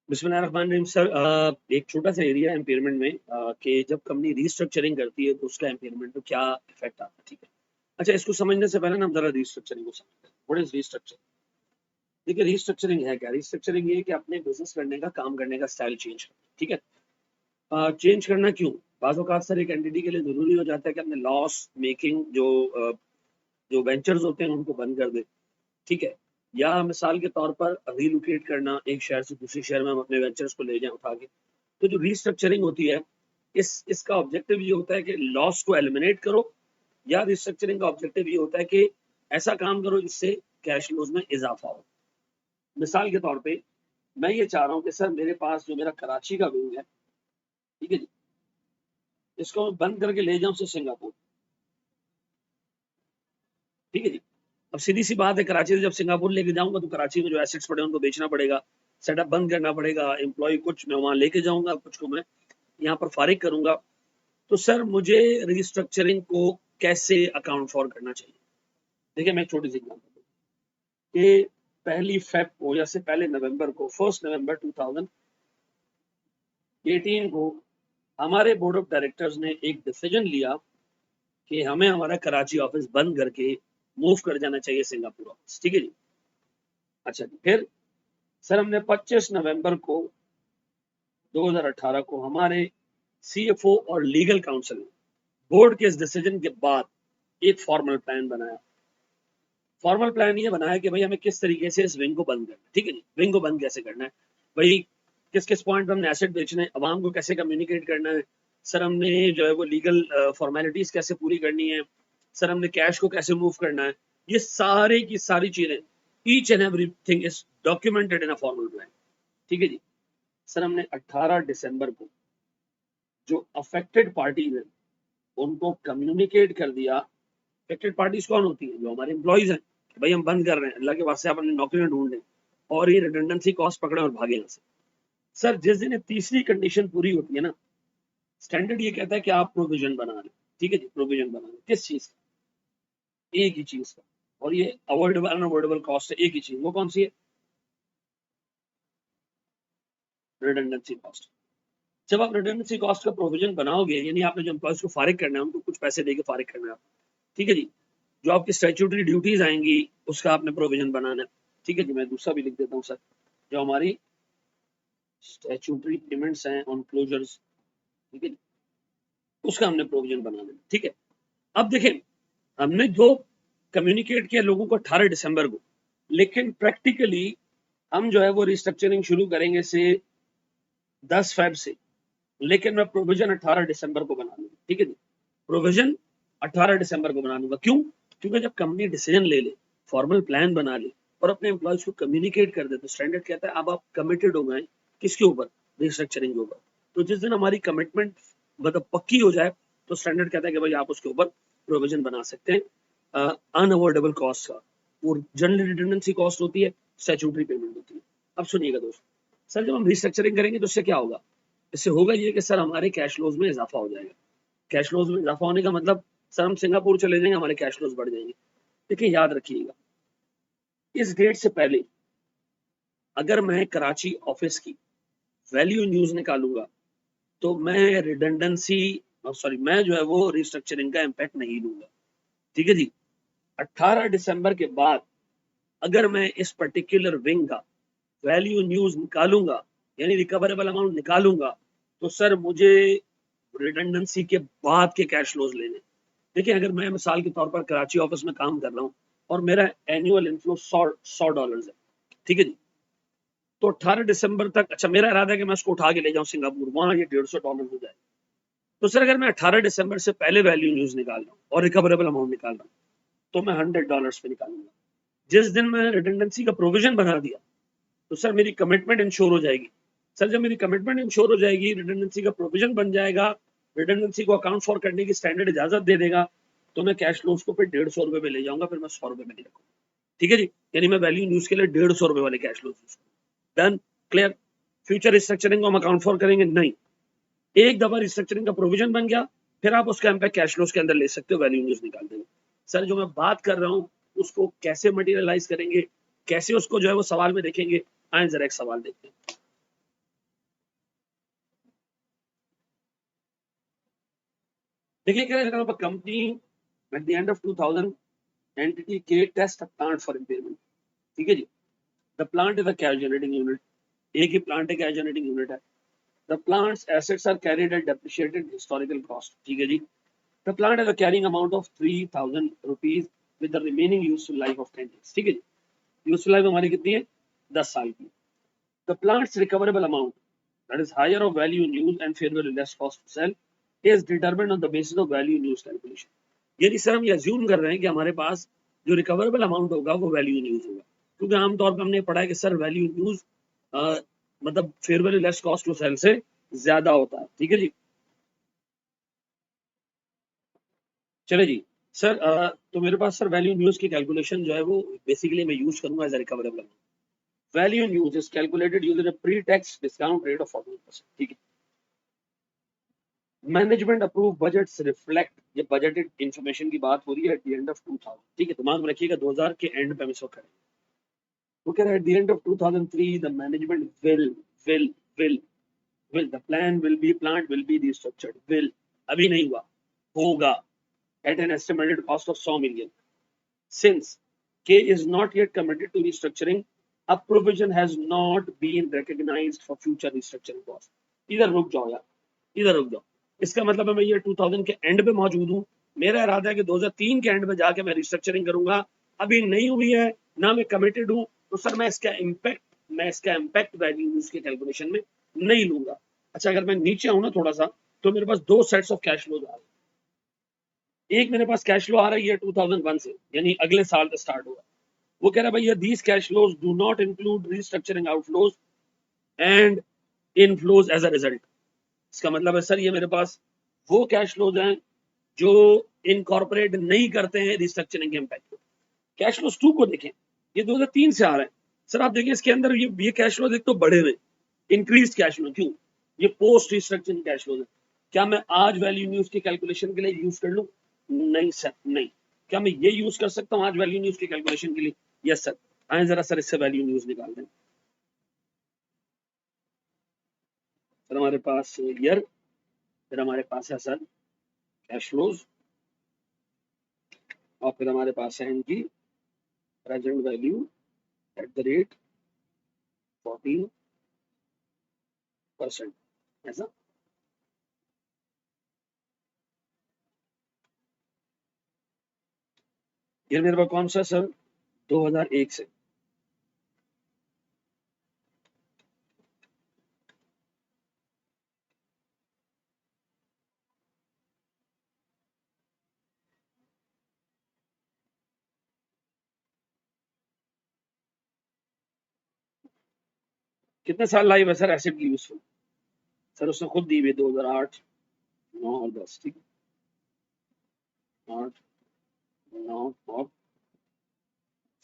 बिस्मिल्लाहिर्रहमानिर्रहीम सर, एक छोटा सा एरिया है इम्पेयरमेंट में कि जब कंपनी रीस्ट्रक्चरिंग करती है तो उसका इम्पेयरमेंट में क्या इफेक्ट आता है। ठीक है, अच्छा, इसको समझने से पहले ना हम जरा रीस्ट्रक्चरिंग को समझते हैं। What is restructuring? देखिए, रीस्ट्रक्चरिंग है क्या? रीस्ट्रक्चरिंग ये है कि अपने बिजनेस करने का, काम करने का स्टाइल चेंज करना। ठीक है, चेंज करना क्यों? बाज़ औक़ात सर एक एंटिटी के लिए ज़रूरी हो जाता है कि अपने लॉस मेकिंग जो वेंचर्स होते हैं उनको बंद कर दे। ठीक है, या मिसाल के तौर पर रीलोकेट करना, एक शहर से दूसरे शहर में हम अपने वेंचर्स को ले जाएं उठा के। तो जो रीस्ट्रक्चरिंग होती है, इसका ऑब्जेक्टिव ये होता है कि लॉस को एलिमिनेट करो, या रीस्ट्रक्चरिंग का ऑब्जेक्टिव ये होता है कि ऐसा काम करो जिससे कैश फ्लोज में इजाफा हो। मिसाल के तौर पे मैं ये चाह रहा हूँ कि सर मेरे पास जो मेरा कराची का विंग है, ठीक है जी, इसको मैं बंद करके ले जाऊं से सिंगापुर। ठीक है जी, अब सीधी सी बात है, कराची से जब सिंगापुर लेके जाऊंगा तो कराची में जो एसेट्स पड़े उनको बेचना पड़ेगा, सेटअप बंद करना पड़ेगा, एम्प्लॉय कुछ मैं वहां लेके जाऊंगा, कुछ को मैं यहाँ पर फारिग करूंगा। तो सर मुझे रीस्ट्रक्चरिंग को कैसे अकाउंट फॉर करना चाहिए? देखिए, मैं एक छोटी सी एग्जांपल दूं कि पहली फेब को या से पहले नवंबर को, 1 नवंबर 2018 को हमारे बोर्ड ऑफ डायरेक्टर्स ने एक डिसीजन लिया कि हमें हमारा कराची ऑफिस बंद करके मूव कर जाना चाहिए सिंगापुर ऑफिस। ठीक है जी, अच्छा जी, फिर सर हमने 25 नवंबर को 2018 को हमारे सीएफओ और लीगल काउंसिल ने बोर्ड के इस डिसीजन के बाद एक फॉर्मल प्लान बनाया। फॉर्मल प्लान ये बनाया कि भाई हमें किस तरीके से इस विंग को बंद करना है। ठीक है जी, विंग को बंद कैसे करना है, भाई किस किस पॉइंट पर हमने एसेट बेचना है, अवाम को कैसे कम्युनिकेट करना है, सर हमने जो है वो लीगल फॉर्मेलिटीज कैसे पूरी करनी है, सर हमने कैश को कैसे मूव करना है, ये सारे की सारी चीजें, each and everything is documented in a formal plan. ठीक है जी, सर हमने 18 दिसंबर को जो अफेक्टेड पार्टीज हैं उनको कम्युनिकेट कर दिया। अफेक्टेड पार्टीज कौन होती है? जो हमारे एम्प्लॉइज हैं, भाई हम बंद कर रहे हैं, अल्लाह के वास्ते आप अपनी नौकरियां ढूंढ लें और ये रिडंडेंसी कॉस्ट पकड़े और भागे यहाँ से। सर जिस दिन ये तीसरी कंडीशन पूरी होती है ना, स्टैंडर्ड ये कहता है कि आप प्रोविजन बना लें। ठीक है जी, प्रोविजन बना लें किस चीज का? एक ही चीज का, और ये अवॉइडेबल अनअवॉइडेबल कॉस्ट है, एक ही चीज, वो कौन सी है? Redundancy cost. जब आप रिडंडेंसी कॉस्ट का प्रोविजन बनाओगे, यानी आपने जो एम्प्लॉयज को फारिग करना है उनको कुछ पैसे देके फारिग करना है। ठीक है जी, जो आपकी स्टैट्यूटरी ड्यूटीज आएंगी उसका आपने प्रोविजन बनाना है। ठीक है जी, मैं दूसरा भी लिख देता हूँ सर, जो हमारी स्टैट्यूटरी पेमेंट्स हैं ऑन क्लोजर्स, ठीक है, उसका हमने प्रोविजन बनाना है। ठीक है, अब देखें, हमने जो कम्युनिकेट किया लोगों को 18 दिसंबर को, लेकिन प्रैक्टिकली हम जो है वो रिस्ट्रक्चरिंग शुरू करेंगे से 10 फेब से, लेकिन मैं प्रोविजन 18 दिसंबर को बना लूंगा। ठीक है जी, प्रोविजन 18 दिसंबर को बना लूंगा। क्यों? क्योंकि जब कंपनी डिसीजन ले ले, फॉर्मल प्लान बना ले और अपने एम्प्लॉयज को कम्युनिकेट कर दे, तो स्टैंडर्ड कहता है अब आप कमिटेड हो गए किसके ऊपर? रिस्ट्रक्चरिंग के ऊपर। तो जिस दिन हमारी कमिटमेंट मतलब पक्की हो जाए, तो स्टैंडर्ड कहता है कि भाई आप उसके ऊपर प्रोविजन बना सकते हैं अनअवॉइडेबल कॉस्ट का। और जनरल रिडंडेंसी कॉस्ट होती है, स्टैट्यूटरी पेमेंट होती है। अब सुनिएगा दोस्तों, सर जब हम रिस्ट्रक्चरिंग करेंगे तो इससे क्या होगा? इससे होगा ये कि सर हमारे कैश फ्लोज में इजाफा हो जाएगा। कैश फ्लोज में इजाफा होने का मतलब, सर हम सिंगापुर चले जाएंगे, हमारे कैश फ्लोज बढ़ जाएंगे। देखिए, याद रखिएगा, इस डेट से पहले अगर मैं कराची ऑफिस की वैल्यू न्यूज निकालूंगा तो मैं रिडंडेंसी, सॉरी, मैं जो है वो रिस्ट्रक्चरिंग का इम्पैक्ट नहीं लूंगा। ठीक है जी, 18 दिसंबर के बाद अगर मैं इस पर्टिकुलर विंग का वैल्यू न्यूज निकालूंगा, यानी रिकवरेबल अमाउंट निकालूंगा, तो सर मुझे रिडंडेंसी के बाद के कैश फ्लोज लेने। देखिए, अगर मैं मिसाल के तौर पर कराची ऑफिस में काम कर रहा हूँ और मेरा एनुअल इनफ्लो $100 है, ठीक है जी, तो 18 दिसंबर तक, अच्छा, मेरा इरादा है कि मैं उसको उठा के ले जाऊं सिंगापुर, वहां ये $150 हो जाए। तो सर अगर मैं 18 दिसंबर से पहले वैल्यू न्यूज निकाल रहा हूँ और रिकवरेबल अमाउंट निकाल रहा हूँ, तो मैं $100 पे निकालूंगा। जिस दिन मैं रिडंडेंसी का प्रोविजन बना दिया, तो सर मेरी कमिटमेंट इंश्योर हो जाएगी। सर जब मेरी कमिटमेंट इंश्योर हो जाएगी, रिडंडेंसी का प्रोविजन बन जाएगा, रिडंडेंसी को अकाउंट फॉर करने की स्टैंडर्ड इजाजत दे देगा, तो मैं कैश फ्लोज को फिर $150 पे ले जाऊंगा, फिर मैं $100 में नहीं रखूंगा। ठीक है जी, यानी मैं वैल्यू न्यूज के लिए $150 वाले cash flows, done, clear. Future restructuring को हम अकाउंट फॉर करेंगे नहीं। एक दफा रिस्ट्रक्चरिंग का प्रोविजन बन गया, फिर आप उसका इम्पैक्ट कैश फ्लोज के अंदर ले सकते हो, वैल्यू न्यूज निकाल देंगे। सर जो मैं बात कर रहा हूँ उसको कैसे मटेरियलाइज करेंगे, कैसे उसको जो है वो सवाल में देखेंगे, आए जरा एक सवाल देखते हैं। देखिए क्या है, company at the end of 2000 entity create test plant for impairment, ठीक है जी। The plant is a cash generating unit, एक ही प्लांट है, कैश जनरेटिंग यूनिट है। The plant's assets are carried at depreciated historical cost, ठीक है जी। The plant has a carrying amount of 3000 rupees with the remaining useful life of 10 years, ठीक है जी। Useful life हमारी कितनी है, 10 साल की। The plants recoverable amount that is higher of value in use and fair value less cost to sell is determined on the basis of value in use calculation। यानी sir हम ये assume कर रहे हैं कि हमारे पास जो रिकवरेबल अमाउंट होगा वो वैल्यू इन यूज होगा, क्योंकि आमतौर पर हमने पढ़ा है कि सर वैल्यू इन यूज मतलब fair value less cost to sell से ज्यादा होता है, ठीक है जी। चले जी सर, तो मेरे पास सर वैल्यू इन यूज की कैलकुलेशन जो है वो बेसिकली मैं यूज करूंगा as a recoverable amount. Value in use is calculated using a pre tax discount rate of 14%, ठीक है। मैनेजमेंट अप्रूव बजट्स रिफ्लेक्ट, ये बजटेड इंफॉर्मेशन की बात हो रही है एट द एंड ऑफ 2000, ठीक है, दिमाग में रखिएगा 2000 के एंड पे हम इसको करेंगे। वो कह रहा है at the end of 2003 the management will will the plan will be plant will be restructured, will अभी नहीं हुआ, होगा at an estimated cost of 100 million। Since K is not yet committed to restructuring, a provision has not been recognized for future restructuring cost। इधर रुक जाओ यार, इधर रुक जाओ। इसका मतलब है मैं ये 2000 के एंड पे मौजूद हूँ, मेरा इरादा है कि 2003 के एंड में जाके मैं रिस्ट्रक्चरिंग करूंगा, अभी नहीं हुई है ना, मैं कमिटेड हूँ, तो सर मैं इसका इम्पैक्ट वैल्यू उसके कैलकुलेशन में नहीं लूंगा। अच्छा अगर मैं नीचे आऊँ ना थोड़ा सा, तो मेरे पास दो सेट्स ऑफ कैश फ्लोज आ रहे हैं। एक मेरे पास कैश फ्लो आ रही है 2001 से, यानी अगले साल से स्टार्ट होगा। वो कह रहा है भैया these cash flows do not include restructuring outflows and inflows as a result. इसका मतलब है सर ये मेरे पास वो कैश फ्लोज हैं जो इनकॉर्पोरेट नहीं करते हैं रिस्ट्रक्चरिंग के इम्पैक्ट को। कैश फ्लोज 2 को देखें, ये 2003 से आ रहा है। सर आप देखिए इसके अंदर ये कैश फ्लोज एक तो बढ़े हुए इंक्रीज कैश फ्लो, क्यों, ये पोस्ट रिस्ट्रक्चरिंग कैश फ्लोज है। क्या मैं आज वैल्यू न्यूज की कैलकुलेशन के लिए यूज कर लूं? नहीं सर नहीं। क्या मैं ये यूज कर सकता हूँ आज वैल्यू न्यूज की कैलकुलेशन के लिए? Yes sir. आए जरा सर इससे वैल्यू न्यूज निकाल दें। फिर हमारे पास ईयर, फिर हमारे पास है सर कैश फ्लोज, और फिर हमारे पास है इनकी present value at the rate 14%, ऐसा। ये मेरे पास कौन सा सर, 2001 से। कितने साल लाइव है सर एसिड की यूजफुल? सर उसने खुद दी हुई 2008, 9 और 10, ठीक है, 8, 9 और,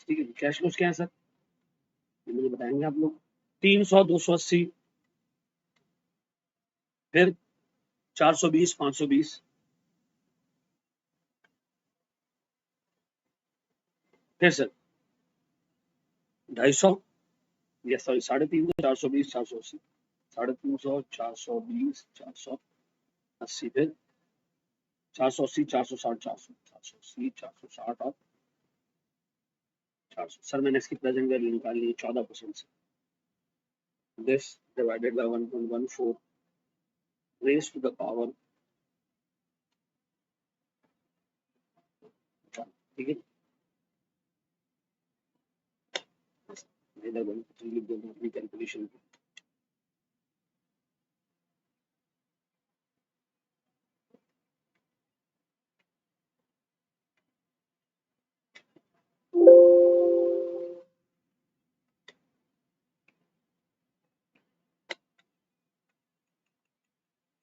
ठीक है। कैश फ्लोज क्या है सर, ये मुझे बताएंगे आप लोग। 300, 280, फिर 420, 520, फिर सर 250, ये सॉरी 350, 420, 480, 350, 420, 480, फिर 480, 460, 400, 480, 460 और 400। सर मैंने इसकी प्रेजेंट वैल्यू निकाली है 14% से। This divided by 1.14 raise to the power, ठीक है, इधर लिख देंगे अपनी कैलकुलेशन।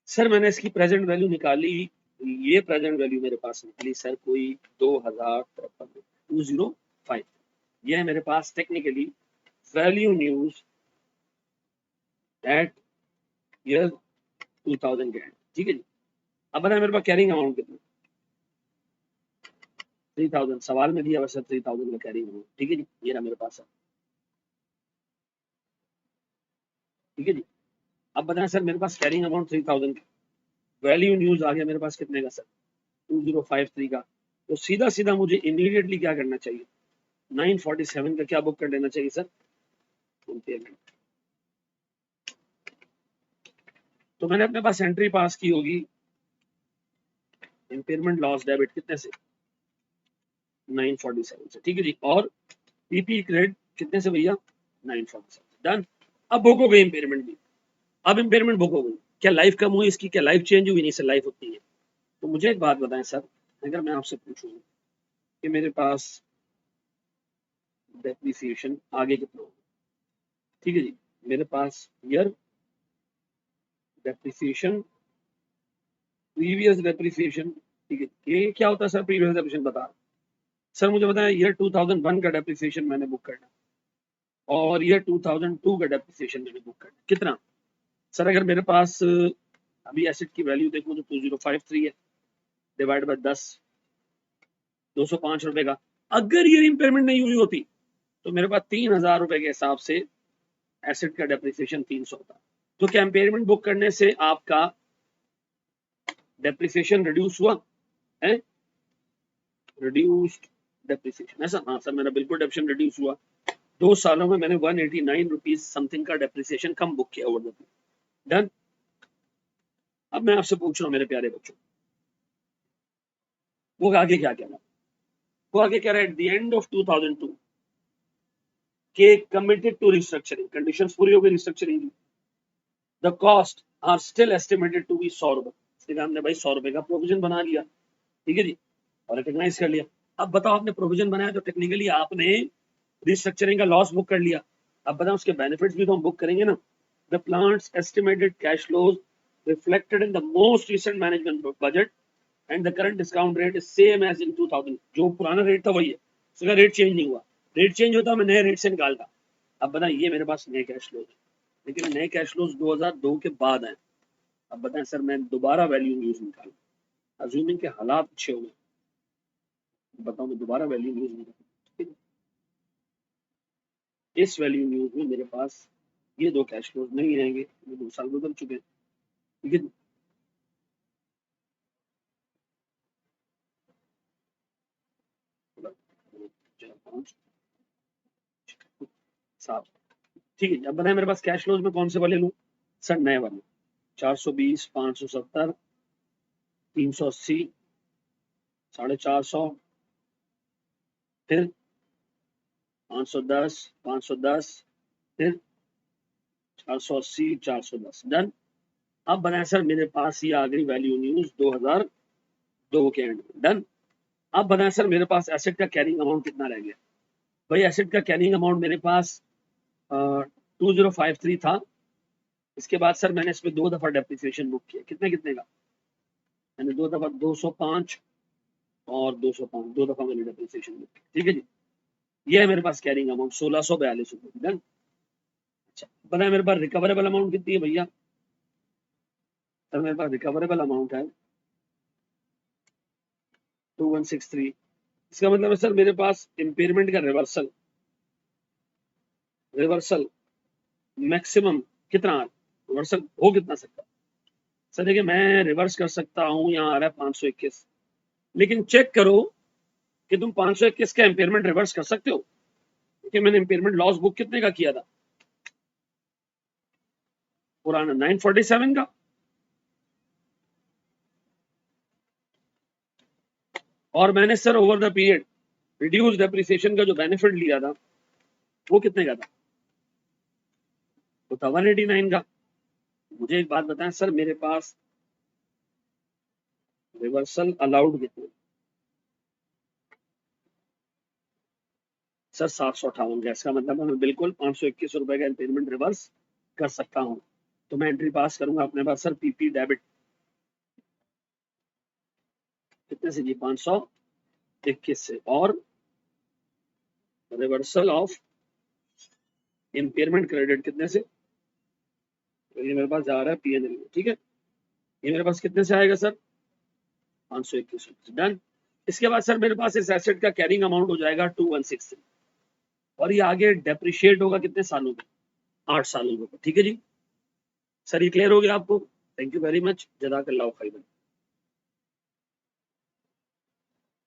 सर मैंने इसकी प्रेजेंट वैल्यू निकाली, ये प्रेजेंट वैल्यू मेरे पास निकली सर कोई 2053, ये है मेरे पास technically value in use at year 2000 के, ठीक है जी। अब बताए मेरे पास कैरिंग अमाउंट कितना, 3000 सवाल में दिया वैसे 3000 का कैरिंग अमाउंट, ठीक है जी, ये रहा मेरे पास है, ठीक है जी। अब बताएं सर मेरे पास कैरिंग अमाउंट 3000 वैल्यू न्यूज आ गया मेरे पास कितने का सर, 2053 का, तो सीधा सीधा मुझे इमीडिएटली क्या करना चाहिए, 947 का क्या बुक कर देना चाहिए सर, इम्पेयरमेंट। तो मैंने अपने पास एंट्री पास की होगी इम्पेयरमेंट लॉस डेबिट कितने से, 947 से, ठीक है जी। और पीपी क्रेडिट कितने से भैया, 947, डन। अब बुक हो गई इम्पेयरमेंट भी, अब इम्पेयरमेंट बुक हो गई, क्या लाइफ कम हुई इसकी, क्या लाइफ चेंज हुई, नहीं सर लाइफ होती है। तो मुझे एक बात बताएं सर, अगर मैं आपसे पूछूं कि मेरे पास डेप्रिसिएशन आगे कितना होगा, ठीक है जी, मेरे पास ईयर डेप्रिसिएशन, प्रीवियस डेप्रिसिएशन, ठीक है, ये क्या होता है सर प्रीवियस डेप्रिसिएशन, बता सर मुझे बताएं, ईयर 2001 का डेप्रिसिएशन मैंने बुक करना और ईयर 2002 का डेप्रिसिएशन मैंने बुक करना, कितना सर, अगर मेरे पास अभी एसेट की वैल्यू देखो तो 2053 है, डिवाइड बाय 10, 205 रुपए का। अगर ये इम्पेयरमेंट नहीं हुई होती तो मेरे पास 3000 रुपए के हिसाब से एसेट का डेप्रिसिएशन 300 होता। तो क्या इम्पेयरमेंट बुक करने से आपका डेप्रिसिएशन रिड्यूस हुआ है, रिड्यूस्ड डेप्रिसिएशन, ऐसा, हाँ सर मेरा बिल्कुल डेप्रिसिएशन रिड्यूस हुआ, 2 सालों में मैंने 189 रुपीज समथिंग का डेप्रिसिएशन कम बुक किया ओवर द, डन। अब मैं आपसे पूछ रहा हूँ मेरे प्यारे बच्चों, वो आगे क्या कह रहा है, वो आगे कह रहा है एट द एंड ऑफ 2002 के कमिटेड टू रिस्ट्रक्चरिंग, कंडीशंस पूरी हो गई रिस्ट्रक्चरिंग की, the cost are still estimated to be 100 रुपए, इसलिए हमने भाई 100 रुपए का प्रोविजन बना लिया, ठीक है जी, और रिकॉग्नाइज कर लिया। अब बताओ आपने प्रोविजन बनाया तो टेक्निकली आपने रिस्ट्रक्चरिंग का लॉस बुक कर लिया, अब बताओ उसके बेनिफिट्स भी तो हम बुक करेंगे ना। The plants estimated cash flows reflected in the most recent management budget and the current discount rate is same as in 2000, जो पुराना रेट था वही है, उसका रेट चेंज नहीं हुआ, रेट चेंज होता मैं नए रेट से निकालता। अब बताएं ये मेरे पास नए कैश फ्लोज, लेकिन नए कैश फ्लोज 2002 के बाद आए। अब बताएं सर मैं दोबारा वैल्यू न्यूज निकालूं, अज्यूमिंग के हालात अच्छे हो गए, बताओ मैं दोबारा वैल्यू न्यूज निकालूं, इस वैल्यू न्यूज में मेरे पास ये 2 कैश फ्लोज नहीं रहेंगे, ये 2 साल गुजर चुके हैं, ठीक है। सात, ठीक है। अब बताएं मेरे पास कैश फ्लोज में कौन से वाले लूं सर, नए वाले, 420, 570, 380, 450, फिर 510, 510, फिर 480, 410, डन। अब बनाए सर मेरे पास ये आ गई वैल्यू न्यूज 2002 के एंड में, डन। अब बनाए सर मेरे पास एसेट का कैरिंग अमाउंट कितना रह गया, भाई एसेट का कैरिंग अमाउंट मेरे पास 2053 था, इसके बाद सर मैंने इसमें 2 दफा डेप्रिसिएशन बुक किया, कितने कितने का, मैंने 2 दफा 205 और 205, 2 दफा मैंने डेप्रिसिएशन बुक किया, ठीक है जी। ये है मेरे पास कैरिंग अमाउंट 1642 रुपए, डन। अच्छा बताए मेरे पास रिकवरेबल अमाउंट कितनी है भैया, सर मेरे पास रिकवरेबल अमाउंट है 2163, इसका मतलब है सर मेरे पास इम्पेयरमेंट का रिवर्सल, रिवर्सल मैक्सिमम कितना, रिवर्सल हो कितना सकता है सर, देखिए मैं रिवर्स कर सकता हूँ, यहाँ आ रहा है 521, लेकिन चेक करो कि तुम 521 का इम्पेयरमेंट रिवर्स कर सकते हो, क्योंकि मैंने इम्पेयरमेंट लॉस बुक कितने का किया था, पुराना 947 का, और मैंने sir over the period reduce depreciation का जो बेनिफिट लिया था वो कितने का था, वो था 189 का। मुझे एक बात बताएं सर मेरे पास रिवर्सल अलाउड कितने, सर 758 का, इसका मतलब है मैं बिल्कुल 521 रुपए का इम्पेयरमेंट रिवर्स कर सकता हूँ। तो मैं एंट्री पास करूंगा अपने पास सर पीपी डेबिट कितने से जी, 521 से, और रिवर्सल ऑफ इम्पेयरमेंट क्रेडिट कितने से, तो ये मेरे पास जा रहा है पीएनएल में, ठीक है, ये मेरे पास कितने से आएगा सर, 521, डन। इसके बाद सर मेरे पास इस एसेट का कैरिंग अमाउंट हो जाएगा 2163, और ये आगे डेप्रिशिएट होगा कितने सालों में, 8 सालों में, ठीक है जी। सर ये क्लियर हो गया आपको, थैंक यू वेरी मच, जज़ाकल्लाहु खैरन।